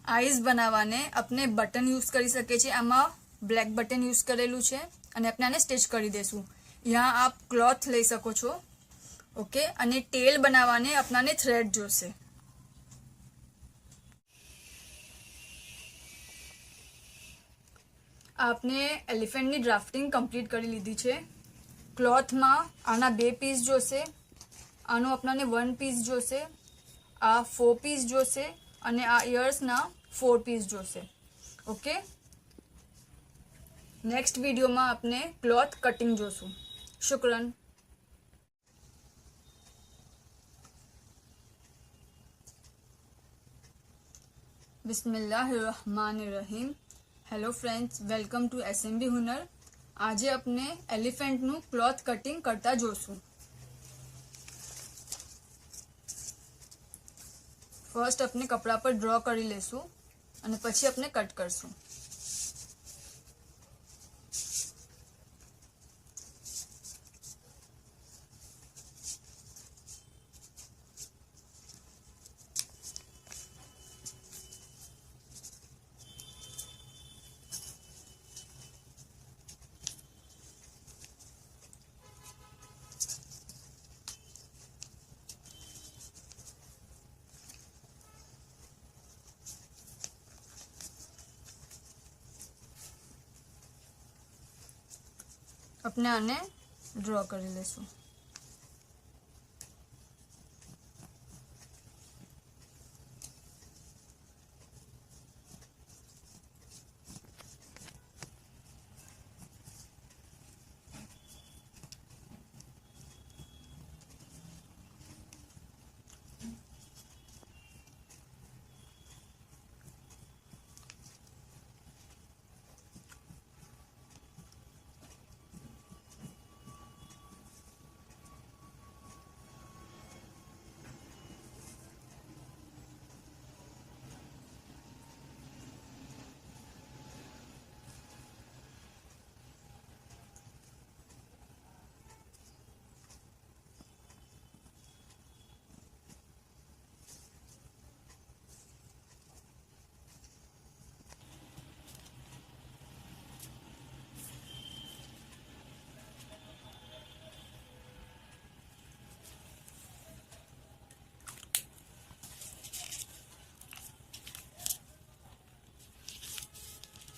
Eyes બનાવવાને આપણે button use કરી શકીએ છીએ। આમાં બ્લેક બટન યુઝ કરેલું છે અને આપણે આને સ્ટિચ કરી દેશું। यहाँ आप क्लॉथ લઈ શકો છો। ઓકે, અને ટેલ બનાવવાને આપણાને થ્રેડ જોશે। आपने एलिफेंटनी ड्राफ्टिंग कम्प्लीट કરી લીધી છે। ક્લોથમાં આના 2 પીસ જોશે, આનો આપણાને 1 પીસ જોશે, આ 4 પીસ જોશે અને આ ઇયર્સના 4 પીસ જોશે। ઓકે, નેક્સ્ટ વિડીયોમાં આપણે ક્લોથ કટિંગ જોશું। શુક્રન। बिस्मिल्लाहिर्रहमानिर्रहीम। Hello friends, welcome to SMB हुनर। आज अपने एलिफेंटનું ક્લોથ કટિંગ કરતા જોશું। ફર્સ્ટ આપણે કપડા પર ડ્રો કરી લેશું અને પછી આપણે કટ કરશું। अपने आने ड्रॉ कर लेसु।